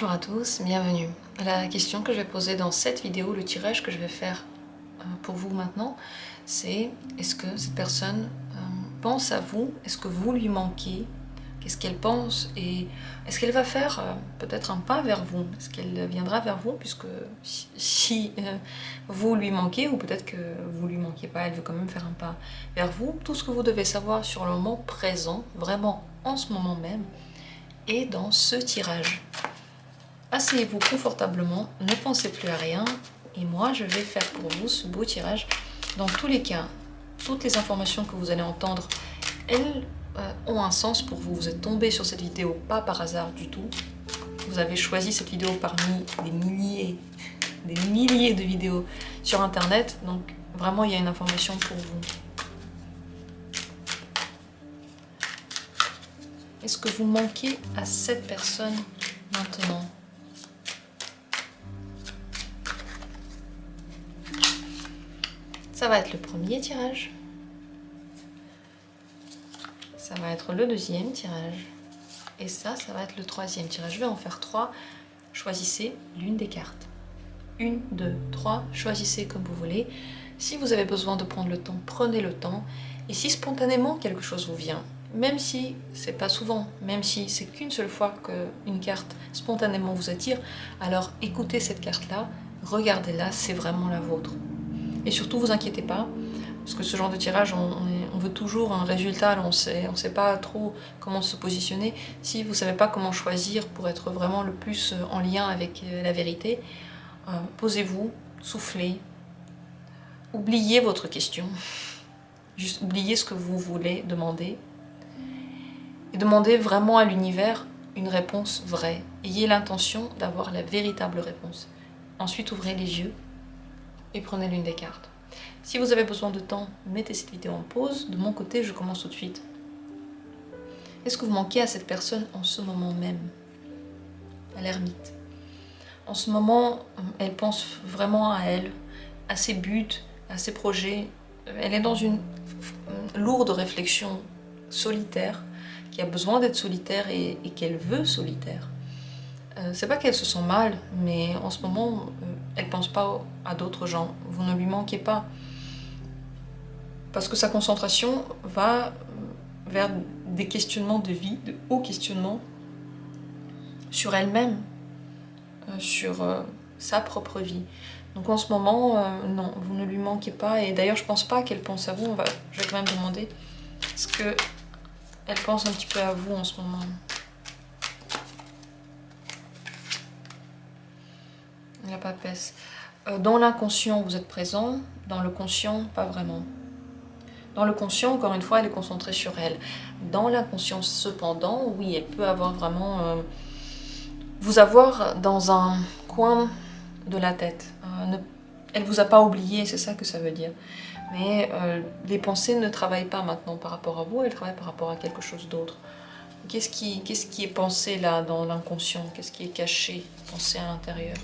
Bonjour à tous, bienvenue. La question que je vais poser dans cette vidéo, le tirage que je vais faire pour vous maintenant, c'est est-ce que cette personne pense à vous? Est-ce que vous lui manquez? Qu'est-ce qu'elle pense? Et est-ce qu'elle va faire peut-être un pas vers vous? Est-ce qu'elle viendra vers vous? Puisque si vous lui manquez, ou peut-être que vous lui manquez pas, elle veut quand même faire un pas vers vous. Tout ce que vous devez savoir sur le moment présent, vraiment en ce moment même, est dans ce tirage. Asseyez-vous confortablement, ne pensez plus à rien, et moi je vais faire pour vous ce beau tirage. Dans tous les cas, toutes les informations que vous allez entendre, elles ont un sens pour vous. Vous êtes tombé sur cette vidéo pas par hasard du tout. Vous avez choisi cette vidéo parmi des milliers de vidéos sur internet, donc vraiment il y a une information pour vous. Est-ce que vous manquez à cette personne maintenant ? Ça va être le premier tirage. Ça va être le deuxième tirage. Et ça va être le troisième tirage. Je vais en faire 3. Choisissez l'une des cartes. 1, 2, 3. Choisissez comme vous voulez. Si vous avez besoin de prendre le temps, prenez le temps. Et si spontanément quelque chose vous vient, même si c'est pas souvent, même si c'est qu'une seule fois qu'une carte spontanément vous attire, alors écoutez cette carte-là, regardez-la, c'est vraiment la vôtre. Et surtout, vous inquiétez pas, parce que ce genre de tirage, on veut toujours un résultat, on sait pas trop comment se positionner. Si vous savez pas comment choisir pour être vraiment le plus en lien avec la vérité, posez-vous, soufflez, oubliez votre question, juste oubliez ce que vous voulez demander, et demandez vraiment à l'univers une réponse vraie. Ayez l'intention d'avoir la véritable réponse. Ensuite, ouvrez les yeux et prenez l'une des cartes. Si vous avez besoin de temps, mettez cette vidéo en pause. De mon côté, je commence tout de suite. Est-ce que vous manquez à cette personne en ce moment même? À l'ermite. En ce moment, elle pense vraiment à elle, à ses buts, à ses projets. Elle est dans une lourde réflexion solitaire, qui a besoin d'être solitaire et qu'elle veut solitaire. C'est pas qu'elle se sent mal, mais en ce moment, elle pense pas à d'autres gens. Vous ne lui manquez pas. Parce que sa concentration va vers des questionnements de vie, de hauts questionnements sur elle-même, sur sa propre vie. Donc en ce moment, non, vous ne lui manquez pas. Et d'ailleurs, je pense pas qu'elle pense à vous. Je vais quand même demander, est-ce qu'elle pense un petit peu à vous en ce moment? La papesse. Dans l'inconscient, vous êtes présent. Dans le conscient, pas vraiment. Dans le conscient, encore une fois, elle est concentrée sur elle. Dans l'inconscient, cependant, oui, elle peut avoir vraiment... vous avoir dans un coin de la tête. Elle ne vous a pas oublié, c'est ça que ça veut dire. Mais les pensées ne travaillent pas maintenant par rapport à vous, elles travaillent par rapport à quelque chose d'autre. Qu'est-ce qui est pensé là, dans l'inconscient? Qu'est-ce qui est caché, pensé à l'intérieur?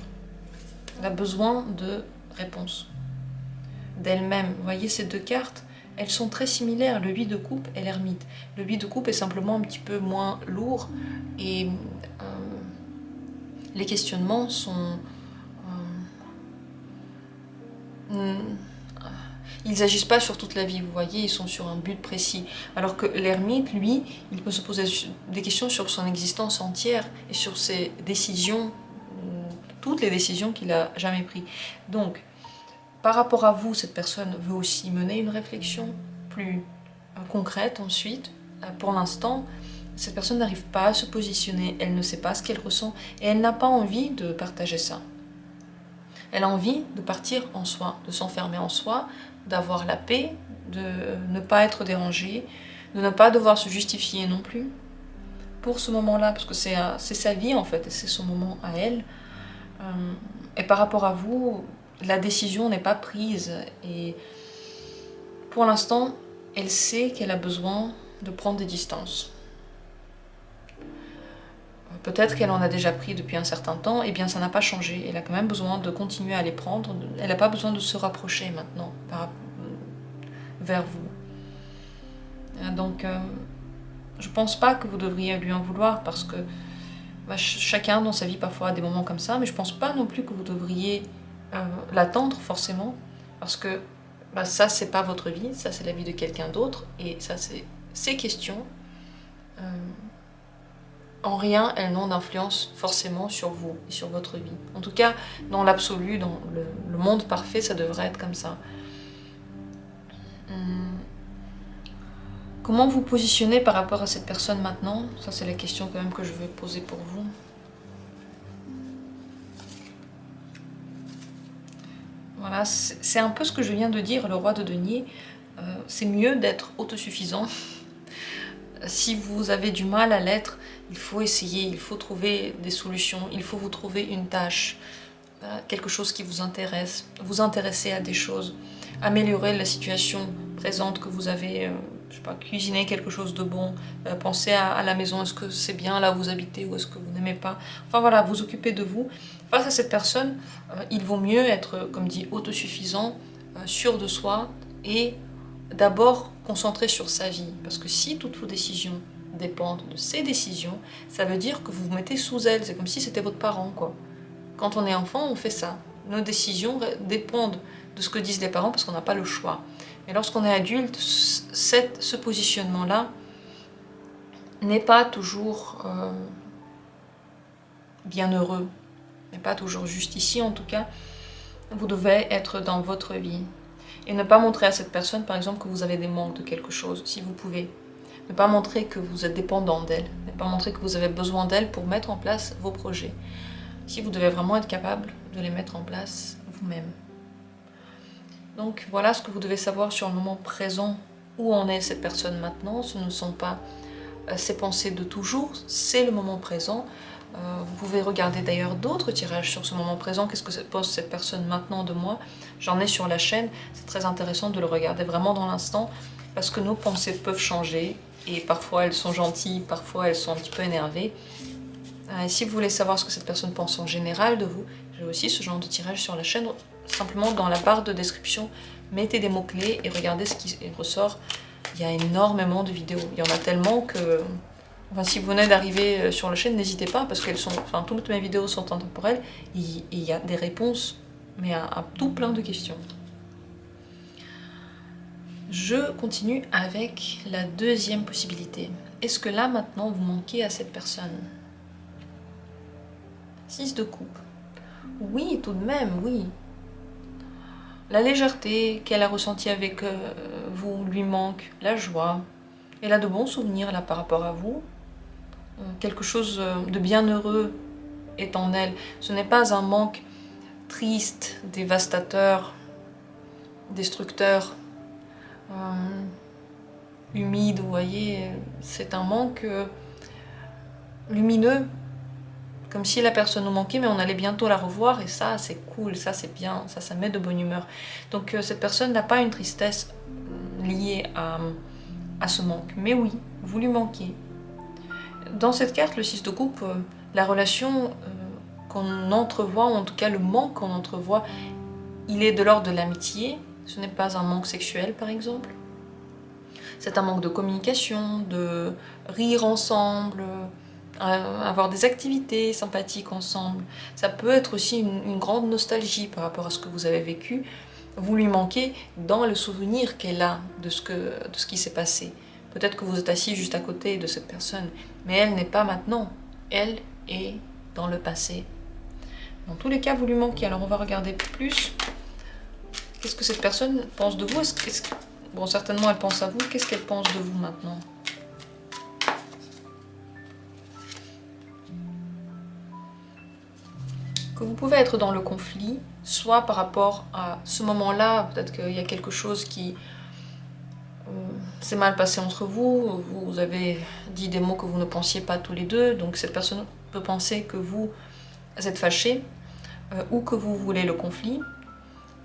Elle a besoin de réponses d'elle-même. Vous voyez ces deux cartes, elles sont très similaires, le 8 de coupe et l'ermite. Le 8 de coupe est simplement un petit peu moins lourd et les questionnements sont... ils n'agissent pas sur toute la vie, vous voyez, ils sont sur un but précis. Alors que l'ermite, lui, il peut se poser des questions sur son existence entière et sur ses décisions, toutes les décisions qu'il a jamais prises. Donc, par rapport à vous, cette personne veut aussi mener une réflexion plus concrète ensuite. Pour l'instant, cette personne n'arrive pas à se positionner, elle ne sait pas ce qu'elle ressent et elle n'a pas envie de partager ça. Elle a envie de partir en soi, de s'enfermer en soi, d'avoir la paix, de ne pas être dérangée, de ne pas devoir se justifier non plus pour ce moment-là, parce que c'est sa vie en fait, et c'est son moment à elle. Et par rapport à vous, la décision n'est pas prise et pour l'instant, elle sait qu'elle a besoin de prendre des distances. Peut-être qu'elle en a déjà pris depuis un certain temps, et bien ça n'a pas changé. Elle a quand même besoin de continuer à les prendre. Elle n'a pas besoin de se rapprocher maintenant vers vous. Donc, je pense pas que vous devriez lui en vouloir parce que Chacun dans sa vie parfois a des moments comme ça, mais je pense pas non plus que vous devriez l'attendre forcément, parce que ça c'est pas votre vie, ça c'est la vie de quelqu'un d'autre, et ça c'est ces questions. En rien, elles n'ont d'influence forcément sur vous et sur votre vie. En tout cas, dans l'absolu, dans le monde parfait, ça devrait être comme ça. Comment vous positionnez par rapport à cette personne maintenant? Ça, c'est la question quand même que je vais poser pour vous. Voilà, c'est un peu ce que je viens de dire, le roi de denier. C'est mieux d'être autosuffisant. Si vous avez du mal à l'être, il faut essayer, il faut trouver des solutions, il faut vous trouver une tâche, quelque chose qui vous intéresse, vous intéresser à des choses, améliorer la situation présente que vous avez, je sais pas, cuisiner quelque chose de bon, penser à la maison, est-ce que c'est bien là où vous habitez ou est-ce que vous n'aimez pas, enfin voilà, vous occuper de vous. Face à cette personne, il vaut mieux être, comme dit, autosuffisant, sûr de soi et d'abord concentré sur sa vie, parce que si toutes vos décisions dépendent de ses décisions, ça veut dire que vous vous mettez sous elle, c'est comme si c'était votre parent, quoi. Quand on est enfant, on fait ça. Nos décisions dépendent de ce que disent les parents parce qu'on n'a pas le choix. Mais lorsqu'on est adulte, ce positionnement-là n'est pas toujours bien heureux, n'est pas toujours juste. Ici, en tout cas, vous devez être dans votre vie. Et ne pas montrer à cette personne, par exemple, que vous avez des manques de quelque chose, si vous pouvez. Ne pas montrer que vous êtes dépendant d'elle. Ne pas montrer que vous avez besoin d'elle pour mettre en place vos projets. Si vous devez vraiment être capable de les mettre en place vous-même. Donc voilà ce que vous devez savoir sur le moment présent, où en est cette personne maintenant. Ce ne sont pas ses pensées de toujours, c'est le moment présent. Vous pouvez regarder d'ailleurs d'autres tirages sur ce moment présent. Qu'est-ce que pense cette personne maintenant de moi? J'en ai sur la chaîne. C'est très intéressant de le regarder vraiment dans l'instant parce que nos pensées peuvent changer et parfois elles sont gentilles, parfois elles sont un petit peu énervées. Et si vous voulez savoir ce que cette personne pense en général de vous, j'ai aussi ce genre de tirage sur la chaîne. Simplement dans la barre de description, mettez des mots-clés et regardez ce qui ressort. Il y a énormément de vidéos. Il y en a tellement que... Enfin, si vous venez d'arriver sur la chaîne, n'hésitez pas parce qu'elles sont... Enfin, toutes mes vidéos sont intemporelles. Et il y a des réponses, mais à tout plein de questions. Je continue avec la deuxième possibilité. Est-ce que là, maintenant, vous manquez à cette personne? 6 de coupe. Oui, tout de même, oui. La légèreté qu'elle a ressentie avec vous lui manque, la joie. Elle a de bons souvenirs là par rapport à vous. Quelque chose de bien heureux est en elle. Ce n'est pas un manque triste, dévastateur, destructeur, humide, vous voyez. C'est un manque lumineux, comme si la personne nous manquait, mais on allait bientôt la revoir, et ça, c'est cool, ça, c'est bien, ça met de bonne humeur. Donc, cette personne n'a pas une tristesse liée à ce manque. Mais oui, vous lui manquez. Dans cette carte, le 6 de coupe, la relation qu'on entrevoit, ou en tout cas le manque qu'on entrevoit, il est de l'ordre de l'amitié. Ce n'est pas un manque sexuel, par exemple. C'est un manque de communication, de rire ensemble, avoir des activités sympathiques ensemble. Ça peut être aussi une grande nostalgie par rapport à ce que vous avez vécu. Vous lui manquez dans le souvenir qu'elle a de ce qui s'est passé. Peut-être que vous êtes assis juste à côté de cette personne, mais elle n'est pas maintenant. Elle est dans le passé. Dans tous les cas, vous lui manquez. Alors on va regarder plus. Qu'est-ce que cette personne pense de vous? Bon, certainement elle pense à vous. Qu'est-ce qu'elle pense de vous maintenant? Que vous pouvez être dans le conflit, soit par rapport à ce moment-là, peut-être qu'il y a quelque chose qui s'est mal passé entre vous, vous avez dit des mots que vous ne pensiez pas tous les deux, donc cette personne peut penser que vous êtes fâchés, ou que vous voulez le conflit,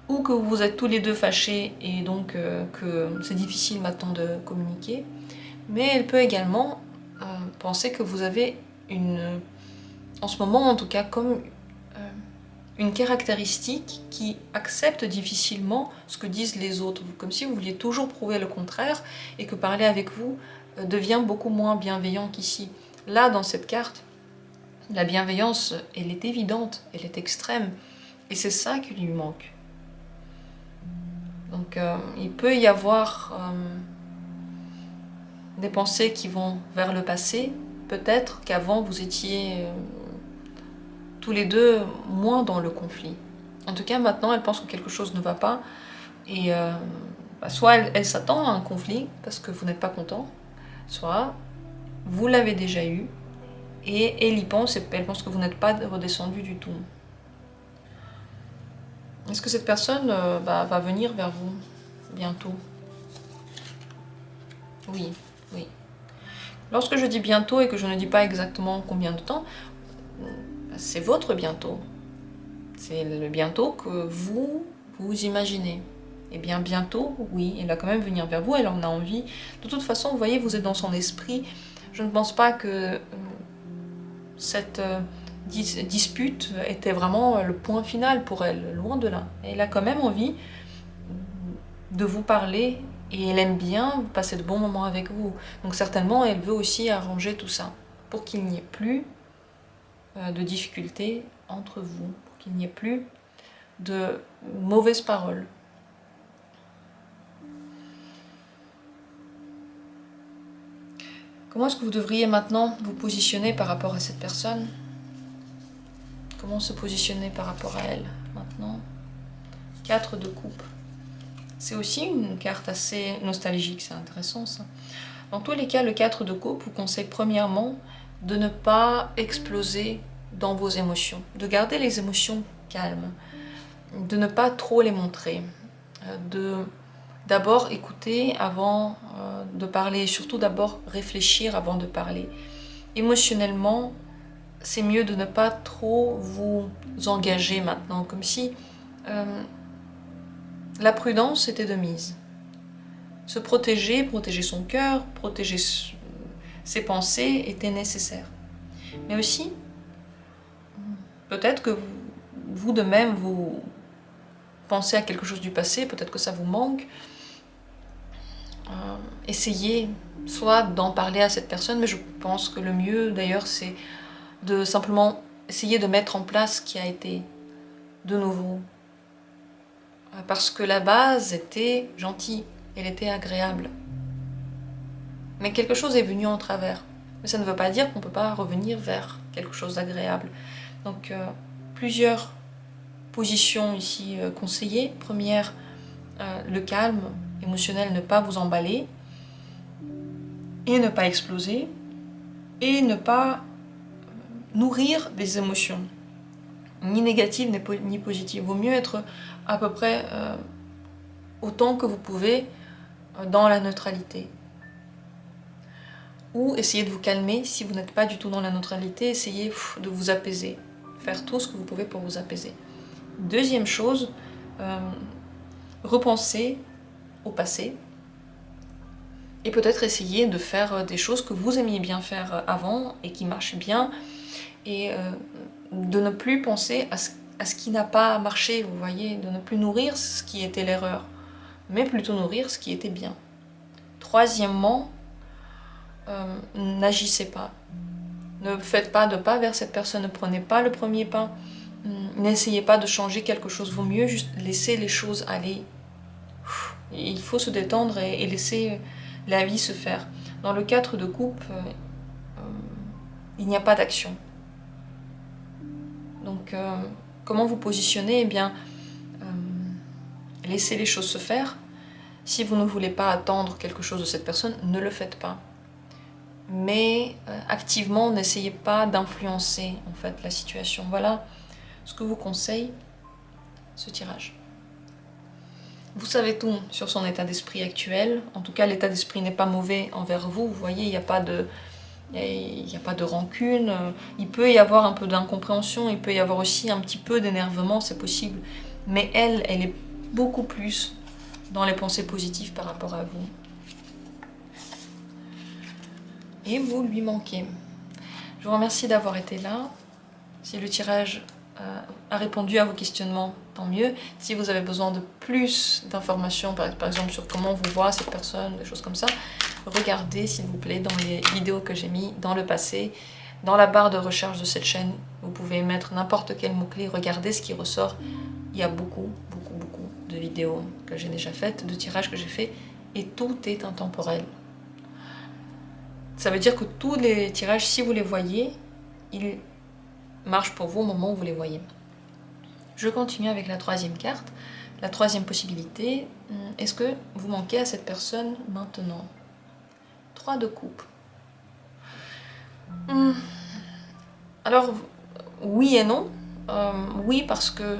ou que vous êtes tous les deux fâchés et donc que c'est difficile maintenant de communiquer. Mais elle peut également penser que vous avez en ce moment en tout cas, comme une caractéristique qui accepte difficilement ce que disent les autres, comme si vous vouliez toujours prouver le contraire et que parler avec vous devient beaucoup moins bienveillant qu'ici. Là, dans cette carte, La bienveillance, elle est évidente, elle est extrême. Et c'est ça qui lui manque. Donc il peut y avoir des pensées qui vont vers le passé. Peut-être qu'avant vous étiez tous les deux moins dans le conflit. En tout cas maintenant elle pense que quelque chose ne va pas. Et soit elle s'attend à un conflit parce que vous n'êtes pas content, soit vous l'avez déjà eu et elle y pense et elle pense que vous n'êtes pas redescendu du tout. Est-ce que cette personne va venir vers vous bientôt? Oui, oui. Lorsque je dis bientôt et que je ne dis pas exactement combien de temps, c'est votre bientôt. C'est le bientôt que vous imaginez. Et bien bientôt, oui, elle va quand même venir vers vous, elle en a envie. De toute façon, vous voyez, vous êtes dans son esprit. Je ne pense pas que cette dispute était vraiment le point final pour elle, loin de là. Elle a quand même envie de vous parler et elle aime bien passer de bons moments avec vous. Donc certainement, elle veut aussi arranger tout ça pour qu'il n'y ait plus de difficultés entre vous, pour qu'il n'y ait plus de mauvaises paroles. Comment est-ce que vous devriez maintenant vous positionner par rapport à cette personne? Comment se positionner par rapport à elle maintenant? 4 de coupe. C'est aussi une carte assez nostalgique, c'est intéressant ça. Dans tous les cas, le 4 de coupe vous conseille premièrement de ne pas exploser dans vos émotions, de garder les émotions calmes, de ne pas trop les montrer, de d'abord écouter avant de parler, et surtout d'abord réfléchir avant de parler. Émotionnellement, c'est mieux de ne pas trop vous engager maintenant, comme si la prudence était de mise. Se protéger, protéger son cœur, protéger ses pensées était nécessaire. Mais aussi, peut-être que vous de même, vous pensez à quelque chose du passé, peut-être que ça vous manque. Essayez soit d'en parler à cette personne, mais je pense que le mieux d'ailleurs c'est de simplement essayer de mettre en place ce qui a été de nouveau. Parce que la base était gentille, elle était agréable. Mais quelque chose est venu en travers. Mais ça ne veut pas dire qu'on ne peut pas revenir vers quelque chose d'agréable. Donc plusieurs positions ici conseillées. Première, le calme émotionnel, ne pas vous emballer et ne pas exploser et ne pas nourrir des émotions ni négatives ni positives. Il vaut mieux être à peu près autant que vous pouvez dans la neutralité. Ou essayez de vous calmer si vous n'êtes pas du tout dans la neutralité, essayez de vous apaiser, faire tout ce que vous pouvez pour vous apaiser. Deuxième chose, repensez au passé et peut-être essayer de faire des choses que vous aimiez bien faire avant et qui marchent bien et de ne plus penser à ce qui n'a pas marché, vous voyez, de ne plus nourrir ce qui était l'erreur, mais plutôt nourrir ce qui était bien. Troisièmement, n'agissez pas. Ne faites pas de pas vers cette personne, ne prenez pas le premier pas, n'essayez pas de changer quelque chose, vaut mieux juste laisser les choses aller. Il faut se détendre et laisser la vie se faire. Dans le 4 de coupe, il n'y a pas d'action. Donc, comment vous positionnez? Eh bien, laissez les choses se faire. Si vous ne voulez pas attendre quelque chose de cette personne, ne le faites pas. Mais activement, n'essayez pas d'influencer en fait la situation. Voilà ce que vous conseille ce tirage. Vous savez tout sur son état d'esprit actuel. En tout cas, l'état d'esprit n'est pas mauvais envers vous. Vous voyez, il n'y a pas de rancune. Il peut y avoir un peu d'incompréhension. Il peut y avoir aussi un petit peu d'énervement, c'est possible. Mais elle est beaucoup plus dans les pensées positives par rapport à vous. Et vous lui manquez. Je vous remercie d'avoir été là. Si le tirage a répondu à vos questionnements, tant mieux. Si vous avez besoin de plus d'informations, par exemple sur comment vous voit cette personne, des choses comme ça, regardez s'il vous plaît dans les vidéos que j'ai mis dans le passé. Dans la barre de recherche de cette chaîne, vous pouvez mettre n'importe quel mot-clé, regardez ce qui ressort. Il y a beaucoup de vidéos que j'ai déjà faites, de tirages que j'ai fait, et tout est intemporel. Ça veut dire que tous les tirages, si vous les voyez, ils marchent pour vous au moment où vous les voyez. Je continue avec la troisième carte. La troisième possibilité, est-ce que vous manquez à cette personne maintenant? 3 de coupe. Alors, oui et non. Oui, parce que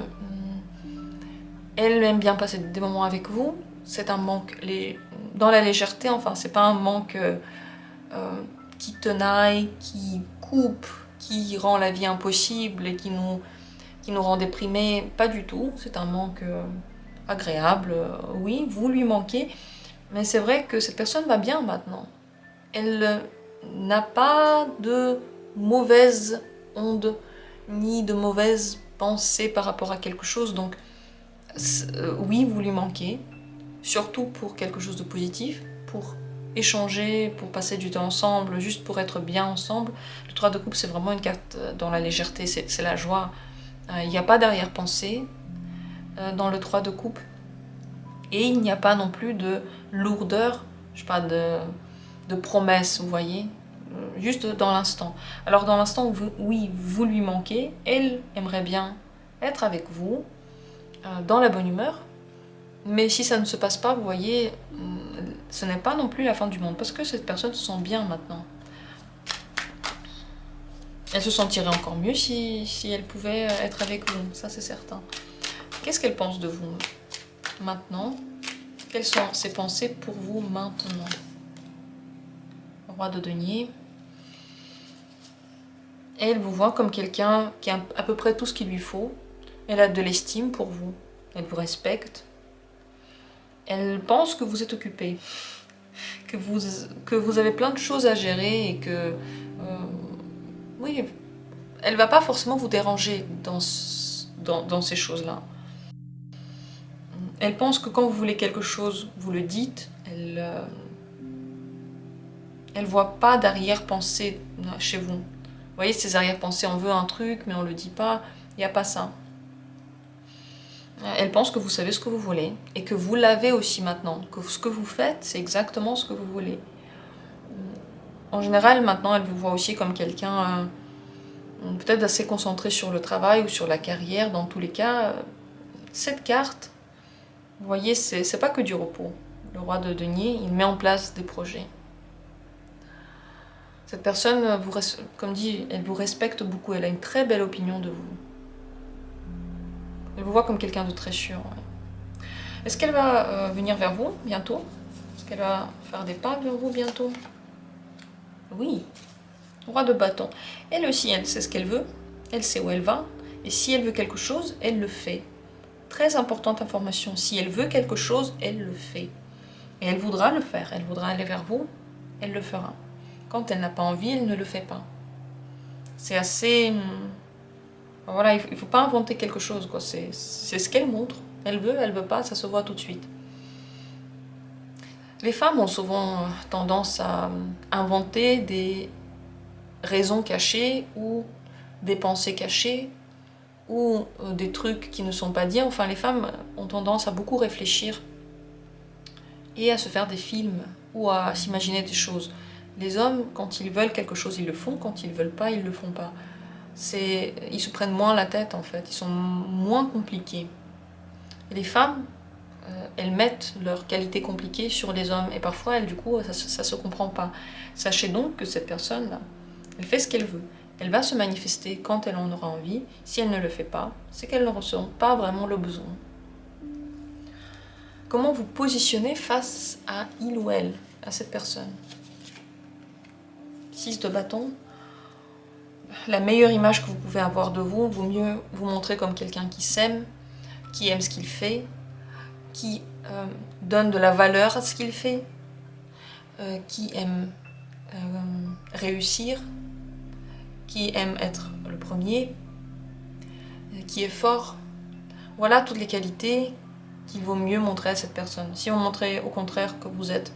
elle aime bien passer des moments avec vous. C'est un manque dans la légèreté, enfin, c'est pas un manque qui tenaille, qui coupe, qui rend la vie impossible et qui nous rend déprimés. Pas du tout. C'est un manque agréable. Oui, vous lui manquez. Mais c'est vrai que cette personne va bien maintenant. Elle n'a pas de mauvaise onde, ni de mauvaises pensées par rapport à quelque chose. Donc, oui, vous lui manquez, surtout pour quelque chose de positif, pour échanger, pour passer du temps ensemble, juste pour être bien ensemble. Le 3 de coupe, c'est vraiment une carte dans la légèreté, c'est la joie. Il n'y a pas d'arrière-pensée dans le 3 de coupe. Et il n'y a pas non plus de lourdeur, je sais pas, de promesses, vous voyez, juste dans l'instant. Alors dans l'instant où oui, vous lui manquez, elle aimerait bien être avec vous, dans la bonne humeur, mais si ça ne se passe pas, vous voyez, ce n'est pas non plus la fin du monde, parce que cette personne se sent bien maintenant. Elle se sentirait encore mieux si elle pouvait être avec vous, ça c'est certain. Qu'est-ce qu'elle pense de vous maintenant? Quelles sont ses pensées pour vous maintenant? Roi de denier. Elle vous voit comme quelqu'un qui a à peu près tout ce qu'il lui faut. Elle a de l'estime pour vous. Elle vous respecte. Elle pense que vous êtes occupé. Que vous avez plein de choses à gérer et que... oui, elle va pas forcément vous déranger dans ces choses-là. Elle pense que quand vous voulez quelque chose, vous le dites. Elle voit pas d'arrière-pensée chez vous. Vous voyez, ces arrière-pensées, on veut un truc, mais on le dit pas. Il n'y a pas ça. Elle pense que vous savez ce que vous voulez et que vous l'avez aussi maintenant. Que ce que vous faites, c'est exactement ce que vous voulez. En général, maintenant, elle vous voit aussi comme quelqu'un peut-être assez concentré sur le travail ou sur la carrière. Dans tous les cas, cette carte, vous voyez, c'est pas que du repos. Le roi de denier, il met en place des projets. Cette personne, comme dit, elle vous respecte beaucoup. Elle a une très belle opinion de vous. Elle vous voit comme quelqu'un de très sûr. Ouais. Est-ce qu'elle va venir vers vous bientôt? Est-ce qu'elle va faire des pas vers vous bientôt? Oui. Roi de bâton. Elle aussi, elle sait ce qu'elle veut. Elle sait où elle va. Et si elle veut quelque chose, elle le fait. Très importante information. Si elle veut quelque chose, elle le fait. Et elle voudra le faire. Elle voudra aller vers vous. Elle le fera. Quand elle n'a pas envie, elle ne le fait pas. C'est assez... Voilà, il ne faut pas inventer quelque chose, quoi. C'est ce qu'elle montre. Elle veut pas, ça se voit tout de suite. Les femmes ont souvent tendance à inventer des raisons cachées ou des pensées cachées ou des trucs qui ne sont pas dits. Enfin, les femmes ont tendance à beaucoup réfléchir et à se faire des films ou à s'imaginer des choses. Les hommes, quand ils veulent quelque chose, ils le font. Quand ils ne veulent pas, ils ne le font pas. Ils se prennent moins la tête, en fait. Ils sont moins compliqués. Et les femmes, elles mettent leurs qualités compliquées sur les hommes. Et parfois, elles, du coup, ça se comprend pas. Sachez donc que cette personne-là, elle fait ce qu'elle veut. Elle va se manifester quand elle en aura envie. Si elle ne le fait pas, c'est qu'elle ne ressent pas vraiment le besoin. Comment vous positionnez face à il ou elle, à cette personne? 6 de bâton. La meilleure image que vous pouvez avoir de vous, vaut mieux vous montrer comme quelqu'un qui s'aime, qui aime ce qu'il fait, qui donne de la valeur à ce qu'il fait, qui aime réussir, qui aime être le premier, qui est fort. Voilà toutes les qualités qu'il vaut mieux montrer à cette personne. Si vous montrez au contraire que vous êtes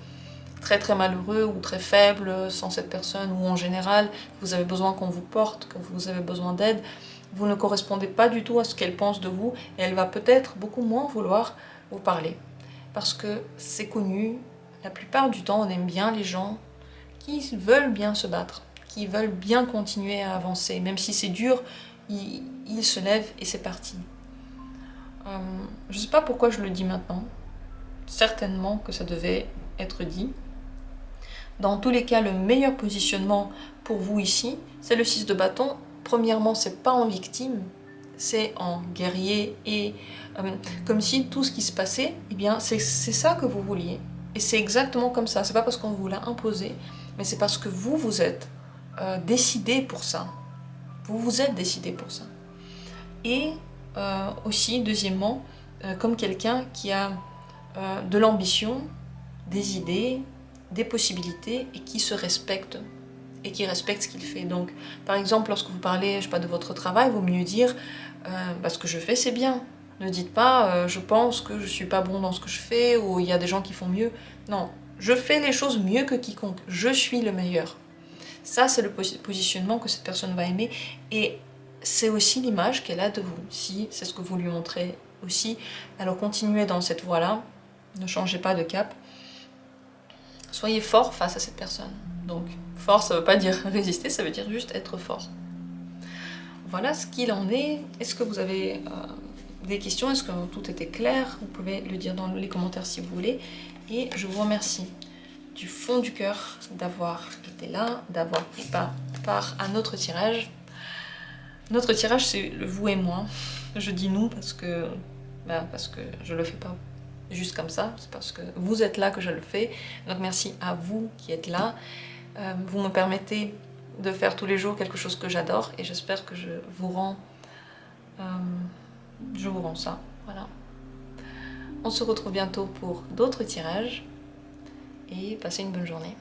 très très malheureux ou très faible sans cette personne, ou en général vous avez besoin qu'on vous porte, que vous avez besoin d'aide, vous ne correspondez pas du tout à ce qu'elle pense de vous et elle va peut-être beaucoup moins vouloir vous parler. Parce que c'est connu, la plupart du temps on aime bien les gens qui veulent bien se battre, qui veulent bien continuer à avancer, même si c'est dur, ils se lèvent et c'est parti. Je ne sais pas pourquoi je le dis maintenant, certainement que ça devait être dit. Dans tous les cas, le meilleur positionnement pour vous ici, c'est le 6 de bâton. Premièrement, c'est pas en victime, c'est en guerrier et comme si tout ce qui se passait, eh bien, c'est ça que vous vouliez. Et c'est exactement comme ça. C'est pas parce qu'on vous l'a imposé, mais c'est parce que vous vous êtes décidé pour ça. Vous vous êtes décidé pour ça. Et aussi, deuxièmement, comme quelqu'un qui a de l'ambition, des idées, des possibilités et qui se respecte et qui respecte ce qu'il fait. Donc, par exemple, lorsque vous parlez, je sais pas, de votre travail, il vaut mieux dire ce que je fais, c'est bien. Ne dites pas je pense que je suis pas bon dans ce que je fais ou il y a des gens qui font mieux. Non, je fais les choses mieux que quiconque. Je suis le meilleur. Ça, c'est le positionnement que cette personne va aimer et c'est aussi l'image qu'elle a de vous. Si c'est ce que vous lui montrez aussi, alors continuez dans cette voie-là. Ne changez pas de cap. Soyez fort face à cette personne. Donc, fort, ça ne veut pas dire résister, ça veut dire juste être fort. Voilà ce qu'il en est. Est-ce que vous avez des questions? Est-ce que tout était clair? Vous pouvez le dire dans les commentaires si vous voulez. Et je vous remercie du fond du cœur d'avoir été là, d'avoir pris part à notre tirage. Notre tirage, c'est le vous et moi. Je dis nous parce que je le fais pas juste comme ça, c'est parce que vous êtes là que je le fais. Donc merci à vous qui êtes là. Vous me permettez de faire tous les jours quelque chose que j'adore et j'espère que je vous rends ça. Voilà. On se retrouve bientôt pour d'autres tirages et passez une bonne journée.